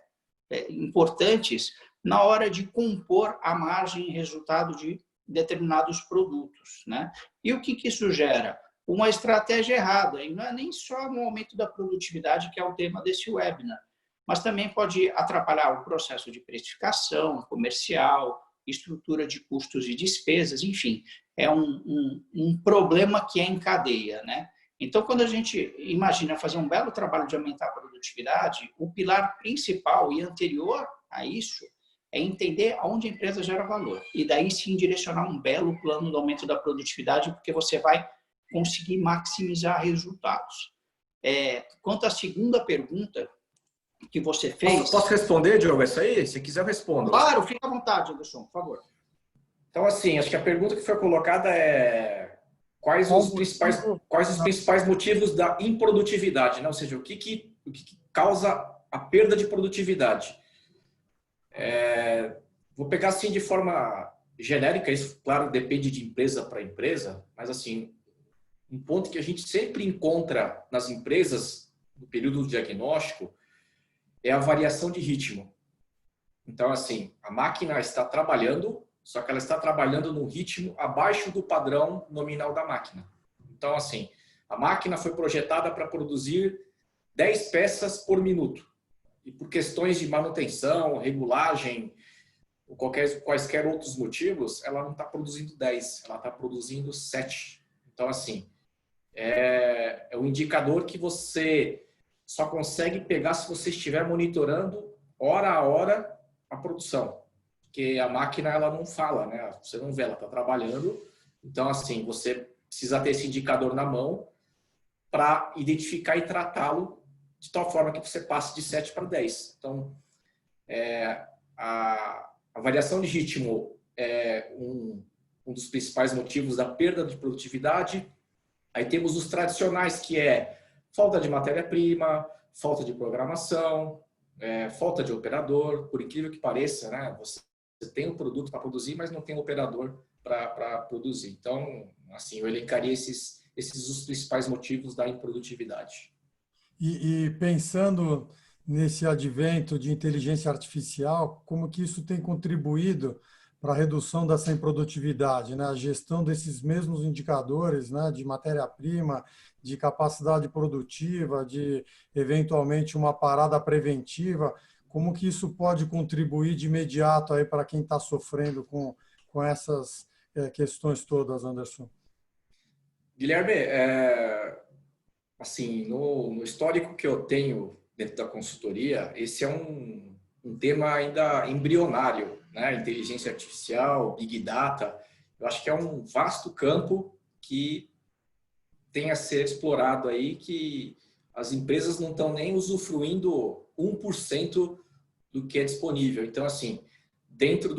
importantes na hora de compor a margem e resultado de determinados produtos, né? E o que isso gera? Uma estratégia errada, e não é nem só no aumento da produtividade, que é o tema desse webinar, mas também pode atrapalhar o processo de precificação comercial, estrutura de custos e despesas, enfim, é um problema que é em cadeia, né? Então, quando a gente imagina fazer um belo trabalho de aumentar a produtividade, o pilar principal e anterior a isso é entender aonde a empresa gera valor. E daí sim direcionar um belo plano do aumento da produtividade, porque você vai conseguir maximizar resultados. Quanto à segunda pergunta que você fez... Posso responder, Diogo, essa aí? Se quiser, eu respondo. Claro, fica à vontade, Anderson, por favor. Então, assim, acho que a pergunta que foi colocada é quais os principais motivos da improdutividade, né? Ou seja, o que causa a perda de produtividade. Vou pegar assim de forma genérica, isso, claro, depende de empresa para empresa, mas assim, um ponto que a gente sempre encontra nas empresas no período do diagnóstico é a variação de ritmo. Então, assim, a máquina está trabalhando, só que ela está trabalhando num ritmo abaixo do padrão nominal da máquina. Então, assim, a máquina foi projetada para produzir 10 peças por minuto. E por questões de manutenção, regulagem, ou quaisquer outros motivos, ela não está produzindo 10, ela está produzindo 7. Então, assim, é um indicador que você só consegue pegar se você estiver monitorando hora a hora a produção. Porque a máquina, ela não fala, né? Você não vê, ela está trabalhando. Então, assim, você precisa ter esse indicador na mão para identificar e tratá-lo de tal forma que você passe de 7 para 10. Então, a variação de ritmo é um dos principais motivos da perda de produtividade. Aí temos os tradicionais, que é falta de matéria-prima, falta de programação, falta de operador. Por incrível que pareça, né? Você tem um produto para produzir, mas não tem um operador para produzir. Então, assim, eu elencaria esses os principais motivos da improdutividade. E pensando nesse advento de inteligência artificial, como que isso tem contribuído para a redução dessa improdutividade, né? A gestão desses mesmos indicadores, né? De matéria-prima, de capacidade produtiva, de eventualmente uma parada preventiva, como que isso pode contribuir de imediato aí para quem está sofrendo com essas questões todas, Anderson? Guilherme, assim, no histórico que eu tenho dentro da consultoria, esse é um tema ainda embrionário, né? Inteligência artificial, Big Data. Eu acho que é um vasto campo que tem a ser explorado aí, que as empresas não estão nem usufruindo 1% do que é disponível. Então, assim, dentro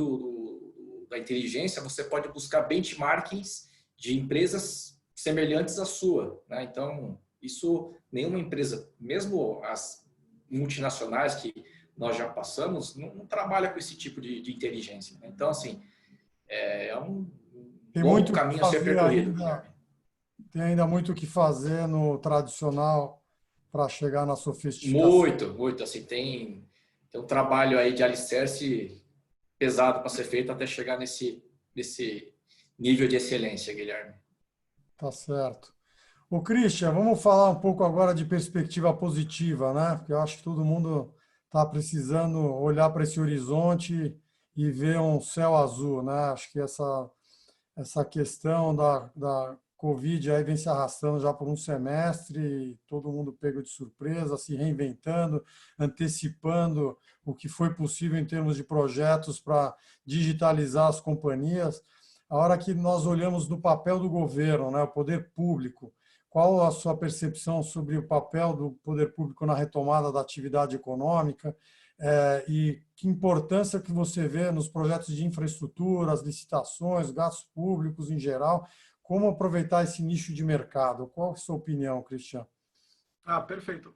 da inteligência, você pode buscar benchmarkings de empresas semelhantes à sua, né? Então, isso, nenhuma empresa, mesmo as multinacionais que nós já passamos, não trabalha com esse tipo de inteligência, né? Então, assim, é um Tem longo muito que caminho a ser fazer percorrido, ainda, Guilherme. tem ainda muito o que fazer no tradicional para chegar na sofisticação. Muito, muito. Assim, tem um trabalho aí de alicerce pesado para ser feito até chegar nesse nível de excelência, Guilherme. Tá certo. Ô, Christian, vamos falar um pouco agora de perspectiva positiva, né? Porque eu acho que todo mundo está precisando olhar para esse horizonte e ver um céu azul, né? Acho que essa questão da Covid aí vem se arrastando já por um semestre, e todo mundo pego de surpresa, se reinventando, antecipando o que foi possível em termos de projetos para digitalizar as companhias. A hora que nós olhamos no papel do governo, né, o poder público, qual a sua percepção sobre o papel do poder público na retomada da atividade econômica? E que importância que você vê nos projetos de infraestrutura, as licitações, gastos públicos em geral, como aproveitar esse nicho de mercado? Qual a sua opinião, Cristian? Perfeito.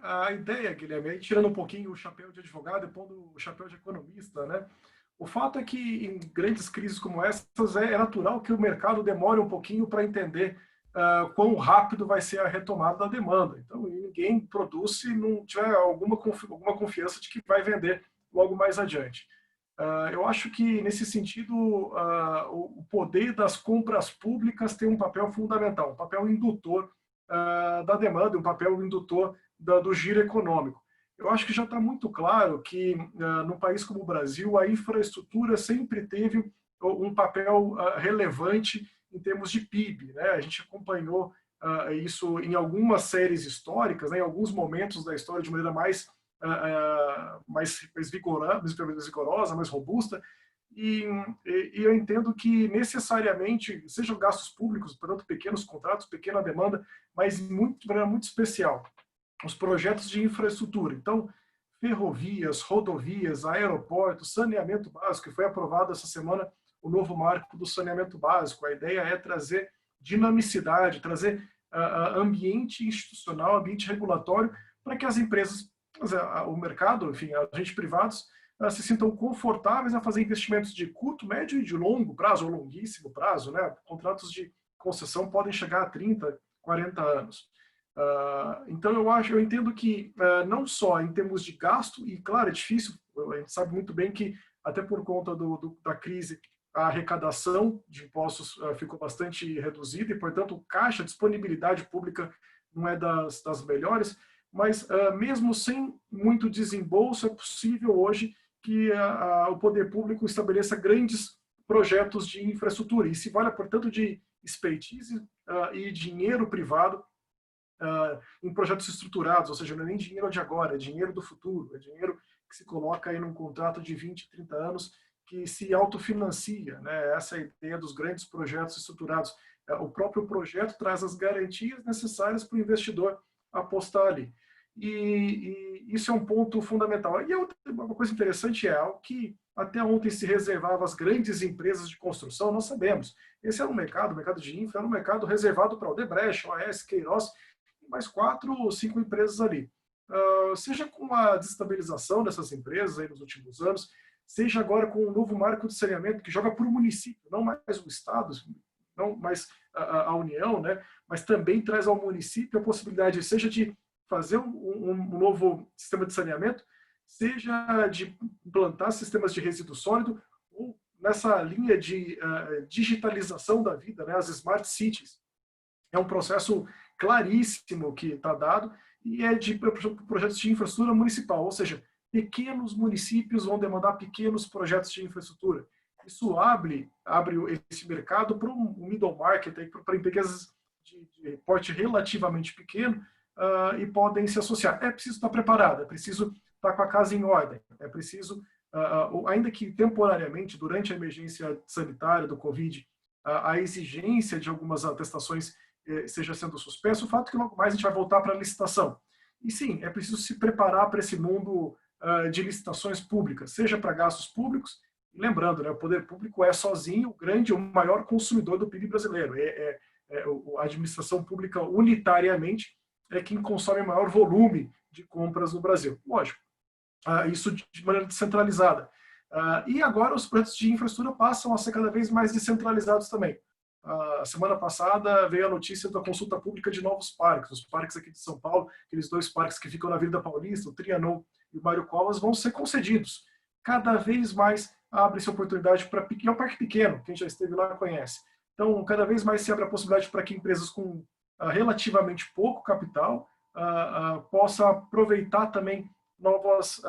A ideia, Guilherme, aí tirando um pouquinho o chapéu de advogado e pondo o chapéu de economista, né? O fato é que em grandes crises como essas é natural que o mercado demore um pouquinho para entender quão rápido vai ser a retomada da demanda. Então, ninguém produz se não tiver alguma confiança de que vai vender logo mais adiante. Eu acho que, nesse sentido, o poder das compras públicas tem um papel fundamental, um papel indutor da demanda, um papel indutor do giro econômico. Eu acho que já está muito claro que, num país como o Brasil, a infraestrutura sempre teve um papel relevante em termos de PIB, né? A gente acompanhou isso em algumas séries históricas, né? Em alguns momentos da história de maneira mais vigorosa, mais robusta, e eu entendo que necessariamente, sejam gastos públicos, portanto pequenos contratos, pequena demanda, mas de maneira muito especial, os projetos de infraestrutura. Então, ferrovias, rodovias, aeroportos, saneamento básico, que foi aprovado essa semana o novo marco do saneamento básico. A ideia é trazer dinamicidade, trazer ambiente institucional, ambiente regulatório, para que as empresas, o mercado, enfim, agentes privados, se sintam confortáveis a fazer investimentos de curto, médio e de longo prazo, ou longuíssimo prazo, né? Contratos de concessão podem chegar a 30, 40 anos. Então, eu entendo que, não só em termos de gasto, e claro, é difícil, a gente sabe muito bem que, até por conta da crise, a arrecadação de impostos ficou bastante reduzida e, portanto, caixa, disponibilidade pública não é das melhores, mas mesmo sem muito desembolso, é possível hoje que o poder público estabeleça grandes projetos de infraestrutura. E se vale, portanto, de expertise e dinheiro privado em projetos estruturados, ou seja, não é nem dinheiro de agora, é dinheiro do futuro, é dinheiro que se coloca aí num contrato de 20, 30 anos que se autofinancia, né? Essa é a ideia dos grandes projetos estruturados. O próprio projeto traz as garantias necessárias para o investidor apostar ali. E isso é um ponto fundamental. E uma coisa interessante é algo que até ontem se reservava às grandes empresas de construção, nós sabemos. Esse era um mercado, o mercado de infra, era um mercado reservado para Odebrecht, OAS, Queiroz, e mais 4 ou 5 empresas ali. Seja com a desestabilização dessas empresas aí nos últimos anos, seja agora com o novo marco de saneamento que joga para o município, não mais o Estado, não mais a União, né? Mas também traz ao município a possibilidade, seja de fazer um novo sistema de saneamento, seja de implantar sistemas de resíduo sólido, ou nessa linha de digitalização da vida, né, as smart cities, é um processo claríssimo que está dado e é de projetos de infraestrutura municipal, ou seja, pequenos municípios vão demandar pequenos projetos de infraestrutura. Isso abre esse mercado para um middle market, para empresas de porte relativamente pequeno e podem se associar. É preciso estar preparado, é preciso estar com a casa em ordem, é preciso, ainda que temporariamente, durante a emergência sanitária do Covid, a exigência de algumas atestações esteja sendo suspensa, o fato é que logo mais a gente vai voltar para a licitação. E sim, é preciso se preparar para esse mundo de licitações públicas, seja para gastos públicos, e lembrando, né, o poder público é sozinho o maior consumidor do PIB brasileiro. A administração pública unitariamente é quem consome o maior volume de compras no Brasil. Lógico, isso de maneira descentralizada. E agora os projetos de infraestrutura passam a ser cada vez mais descentralizados também. A semana passada veio a notícia da consulta pública de novos parques. Os parques aqui de São Paulo, aqueles 2 parques que ficam na Avenida Paulista, o Trianon e o Mário Covas, vão ser concedidos. Cada vez mais abre-se oportunidade para... É um parque pequeno, quem já esteve lá conhece. Então, cada vez mais se abre a possibilidade para que empresas com relativamente pouco capital possam aproveitar também novas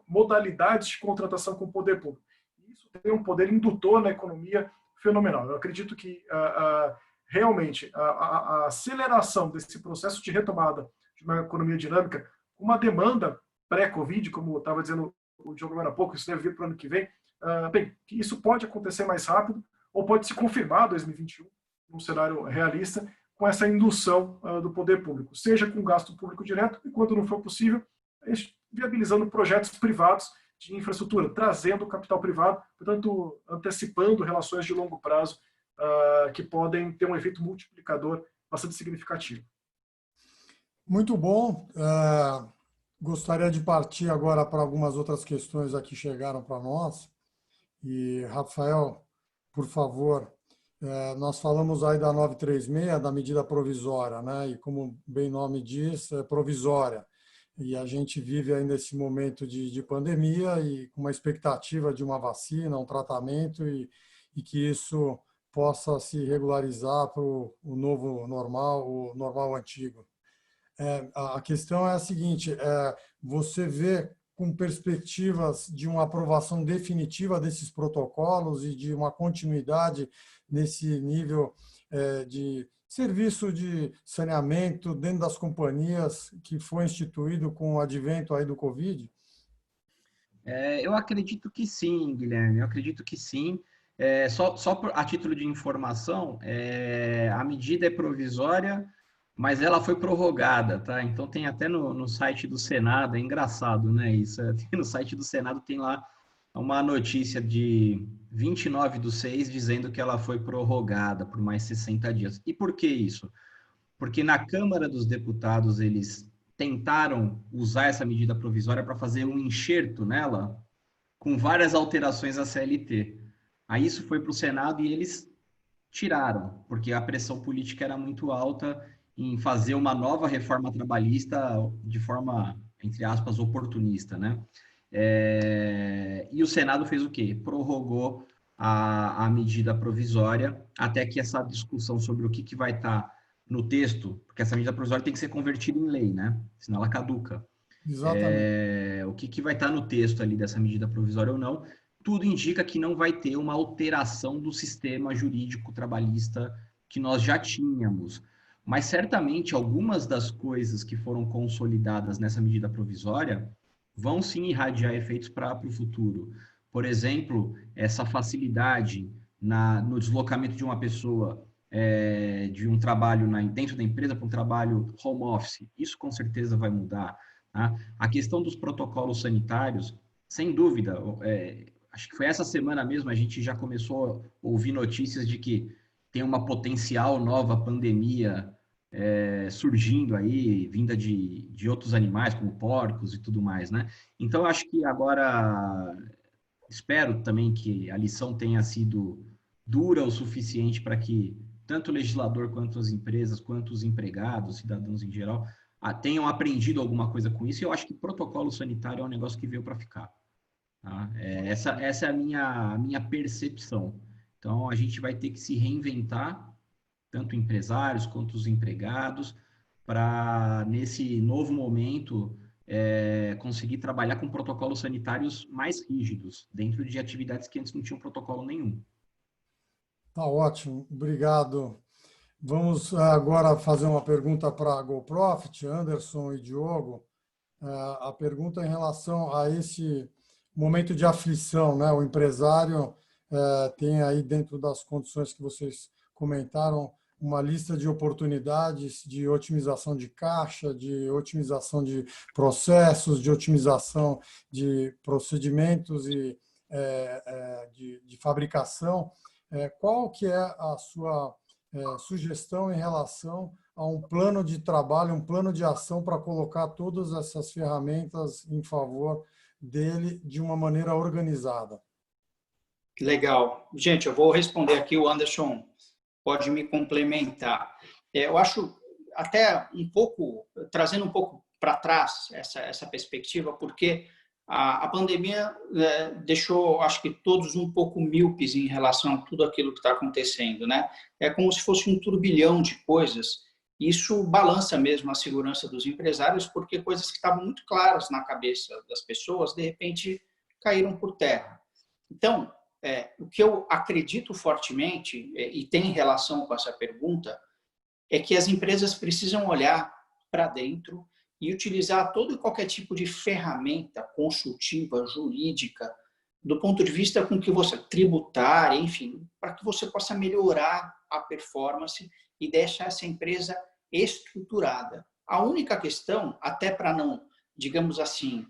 modalidades de contratação com o poder público. Isso tem um poder indutor na economia fenomenal. Eu acredito que realmente a aceleração desse processo de retomada de uma economia dinâmica, uma demanda pré-Covid, como estava dizendo o Diogo agora há pouco, isso deve vir para o ano que vem, que isso pode acontecer mais rápido ou pode se confirmar em 2021, num cenário realista, com essa indução do poder público, seja com gasto público direto e, quando não for possível, viabilizando projetos privados de infraestrutura, trazendo capital privado, portanto, antecipando relações de longo prazo que podem ter um efeito multiplicador bastante significativo. Muito bom. Gostaria de partir agora para algumas outras questões aqui que chegaram para nós. E, Rafael, por favor, nós falamos aí da 936, da medida provisória, né? E como bem o nome diz, é provisória. E a gente vive ainda esse momento de pandemia e com uma expectativa de uma vacina, um tratamento e que isso possa se regularizar para o novo normal, o normal antigo. A questão é a seguinte, você vê com perspectivas de uma aprovação definitiva desses protocolos e de uma continuidade nesse nível de serviço de saneamento dentro das companhias que foi instituído com o advento aí do Covid? Eu acredito que sim, Guilherme, eu acredito que sim. Só a título de informação, a medida é provisória, mas ela foi prorrogada, tá? Então tem até no site do Senado, é engraçado, né? Isso, no site do Senado tem lá uma notícia de 29/6 dizendo que ela foi prorrogada por mais 60 dias. E por que isso? Porque na Câmara dos Deputados eles tentaram usar essa medida provisória para fazer um enxerto nela com várias alterações à CLT. Aí isso foi para o Senado e eles tiraram, porque a pressão política era muito alta em fazer uma nova reforma trabalhista de forma, entre aspas, oportunista, né? E o Senado fez o quê? Prorrogou a medida provisória até que essa discussão sobre o que vai estar no texto, porque essa medida provisória tem que ser convertida em lei, né? Senão ela caduca. Exatamente. O que vai estar no texto ali dessa medida provisória ou não, tudo indica que não vai ter uma alteração do sistema jurídico trabalhista que nós já tínhamos. Mas certamente algumas das coisas que foram consolidadas nessa medida provisória vão sim irradiar efeitos para o futuro. Por exemplo, essa facilidade no deslocamento de uma pessoa de um trabalho dentro da empresa para um trabalho home office, isso com certeza vai mudar. Tá? A questão dos protocolos sanitários, sem dúvida, acho que foi essa semana mesmo, a gente já começou a ouvir notícias de que tem uma potencial nova pandemia surgindo aí, vinda de outros animais, como porcos e tudo mais, né? Então, eu acho que agora, espero também que a lição tenha sido dura o suficiente para que tanto o legislador, quanto as empresas, quanto os empregados, cidadãos em geral, tenham aprendido alguma coisa com isso. E eu acho que protocolo sanitário é um negócio que veio para ficar. Tá? Essa é a minha percepção. Então, a gente vai ter que se reinventar, tanto empresários quanto os empregados, para, nesse novo momento, conseguir trabalhar com protocolos sanitários mais rígidos, dentro de atividades que antes não tinham protocolo nenhum. Tá ótimo, obrigado. Vamos agora fazer uma pergunta para a GoProfit, Anderson e Diogo. A pergunta em relação a esse momento de aflição, né? O empresário tem aí, dentro das condições que vocês comentaram, uma lista de oportunidades de otimização de caixa, de otimização de processos, de otimização de procedimentos e de fabricação. Qual que é a sua sugestão em relação a um plano de trabalho, um plano de ação para colocar todas essas ferramentas em favor dele de uma maneira organizada? Legal. Gente, eu vou responder aqui, o Anderson pode me complementar. Eu acho até um pouco, trazendo um pouco para trás essa perspectiva, porque a pandemia deixou, acho que todos um pouco míopes em relação a tudo aquilo que está acontecendo, né? É como se fosse um turbilhão de coisas. Isso balança mesmo a segurança dos empresários, porque coisas que estavam muito claras na cabeça das pessoas, de repente, caíram por terra. Então, o que eu acredito fortemente, e tem relação com essa pergunta, é que as empresas precisam olhar para dentro e utilizar todo e qualquer tipo de ferramenta consultiva, jurídica, do ponto de vista com que você tributária, enfim, para que você possa melhorar a performance e deixar essa empresa estruturada. A única questão, até para não, digamos assim,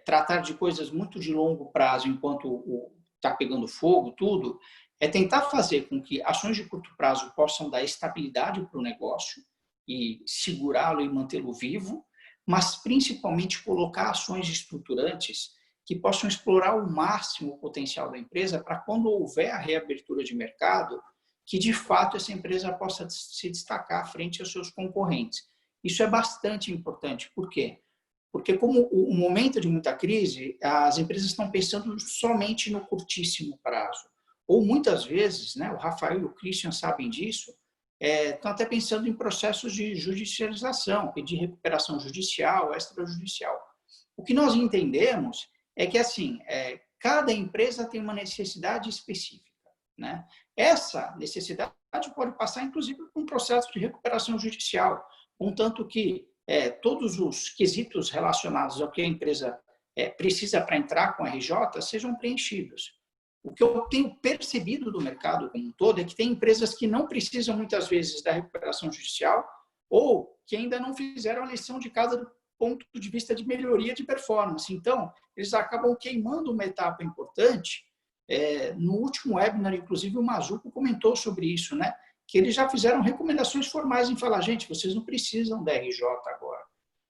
tratar de coisas muito de longo prazo enquanto está pegando fogo, tudo, é tentar fazer com que ações de curto prazo possam dar estabilidade para o negócio e segurá-lo e mantê-lo vivo, mas principalmente colocar ações estruturantes que possam explorar ao máximo o potencial da empresa para quando houver a reabertura de mercado, que de fato essa empresa possa se destacar frente aos seus concorrentes. Isso é bastante importante. Por quê? Porque como o momento de muita crise, as empresas estão pensando somente no curtíssimo prazo. Ou muitas vezes, né, o Rafael e o Christian sabem disso, estão até pensando em processos de judicialização, de recuperação judicial, extrajudicial. O que nós entendemos é que, assim, cada empresa tem uma necessidade específica, né? Essa necessidade pode passar, inclusive, por um processo de recuperação judicial, contanto que todos os quesitos relacionados ao que a empresa precisa para entrar com a RJ sejam preenchidos. O que eu tenho percebido do mercado como um todo é que tem empresas que não precisam, muitas vezes, da recuperação judicial ou que ainda não fizeram a lição de casa do ponto de vista de melhoria de performance. Então, eles acabam queimando uma etapa importante. No último webinar, inclusive, o Mazuco comentou sobre isso, né? Que eles já fizeram recomendações formais em falar, gente, vocês não precisam da RJ agora.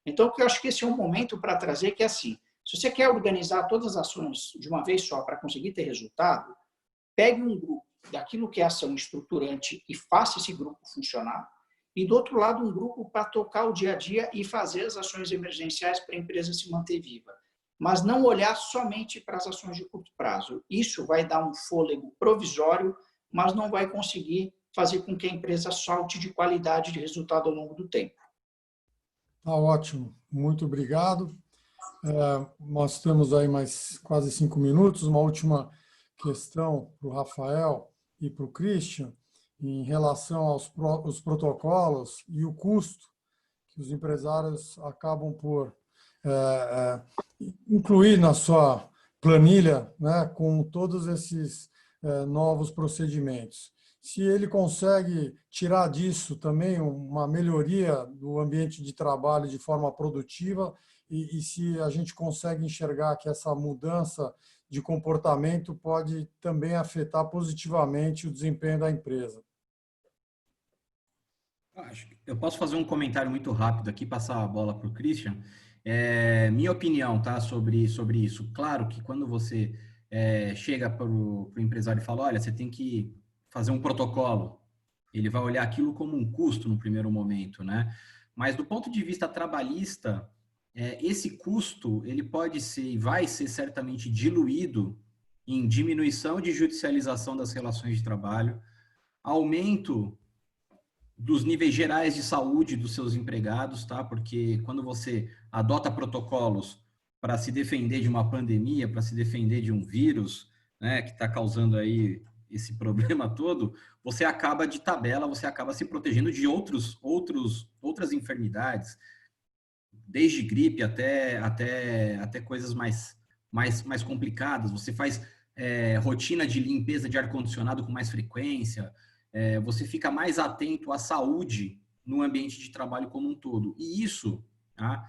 Então, eu acho que esse é um momento para trazer que, assim, se você quer organizar todas as ações de uma vez só para conseguir ter resultado, pegue um grupo daquilo que é ação estruturante e faça esse grupo funcionar, e do outro lado um grupo para tocar o dia a dia e fazer as ações emergenciais para a empresa se manter viva. Mas não olhar somente para as ações de curto prazo. Isso vai dar um fôlego provisório, mas não vai conseguir fazer com que a empresa solte de qualidade de resultado ao longo do tempo. Tá ótimo, muito obrigado. Nós temos aí mais quase 5 minutos. Uma última questão para o Rafael e para o Christian, em relação aos protocolos e o custo que os empresários acabam por incluir na sua planilha, né, com todos esses novos procedimentos. Se ele consegue tirar disso também uma melhoria do ambiente de trabalho de forma produtiva e se a gente consegue enxergar que essa mudança de comportamento pode também afetar positivamente o desempenho da empresa. Eu posso fazer um comentário muito rápido aqui, passar a bola para o Christian. Minha opinião, tá, sobre isso. Claro que quando você chega para o empresário e fala, olha, você tem que fazer um protocolo, ele vai olhar aquilo como um custo no primeiro momento, né? Mas do ponto de vista trabalhista, esse custo ele pode ser e vai ser certamente diluído em diminuição de judicialização das relações de trabalho, aumento dos níveis gerais de saúde dos seus empregados, tá? Porque quando você adota protocolos para se defender de uma pandemia, para se defender de um vírus, né, que está causando aí esse problema todo, você acaba de tabela, você acaba se protegendo de outras enfermidades, desde gripe até coisas mais complicadas. Você faz rotina de limpeza de ar-condicionado com mais frequência, você fica mais atento à saúde no ambiente de trabalho como um todo. E isso, tá,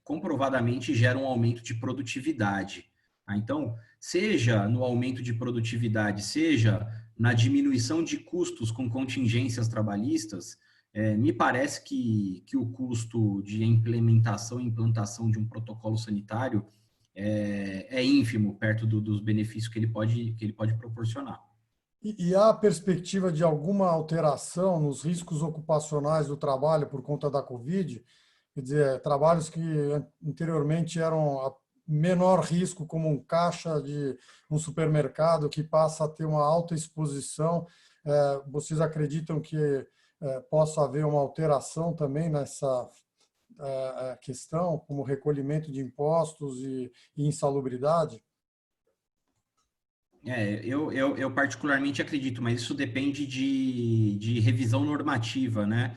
comprovadamente gera um aumento de produtividade. Tá? Então, seja no aumento de produtividade, seja na diminuição de custos com contingências trabalhistas, me parece que o custo de implementação e implantação de um protocolo sanitário é ínfimo perto dos benefícios que ele pode proporcionar. E há a perspectiva de alguma alteração nos riscos ocupacionais do trabalho por conta da Covid? Quer dizer, trabalhos que anteriormente eram a menor risco, como um caixa de um supermercado, que passa a ter uma alta exposição. Vocês acreditam que possa haver uma alteração também nessa questão, como recolhimento de impostos e insalubridade? Eu particularmente acredito, mas isso depende de revisão normativa, né?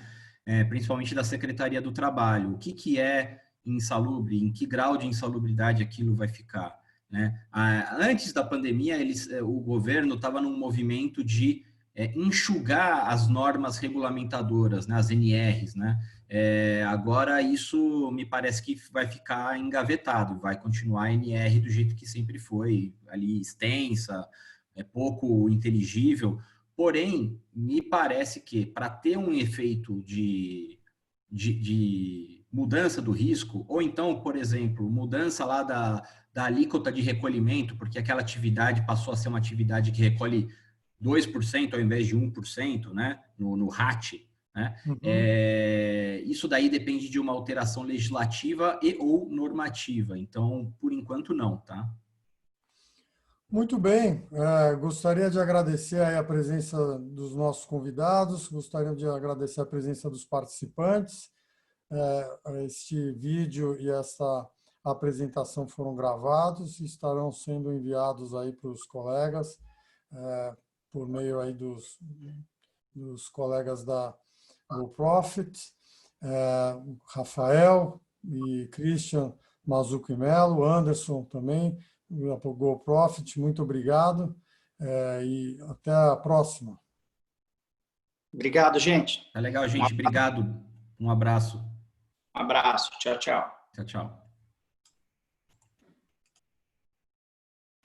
Principalmente da Secretaria do Trabalho. O que é insalubre, em que grau de insalubridade aquilo vai ficar, né? Antes da pandemia, o governo estava num movimento de enxugar as normas regulamentadoras, né? As NRs, né? Agora isso me parece que vai ficar engavetado, vai continuar a NR do jeito que sempre foi, ali extensa, pouco inteligível, porém, me parece que para ter um efeito de mudança do risco, ou então, por exemplo, mudança lá da alíquota de recolhimento, porque aquela atividade passou a ser uma atividade que recolhe 2% ao invés de 1%, né, no RAT, né? Uhum. Isso daí depende de uma alteração legislativa e ou normativa. Então, por enquanto, não, tá? Muito bem. Gostaria de agradecer aí a presença dos nossos convidados, gostaria de agradecer a presença dos participantes. Este vídeo e essa apresentação foram gravados e estarão sendo enviados aí para os colegas, por meio aí dos colegas da GoProfit, Rafael e Christian Mazuco e Melo, Anderson também, da GoProfit, muito obrigado e até a próxima. Obrigado, gente. Tá legal, gente. Obrigado. Um abraço. Um abraço. Tchau, tchau. Tchau, tchau.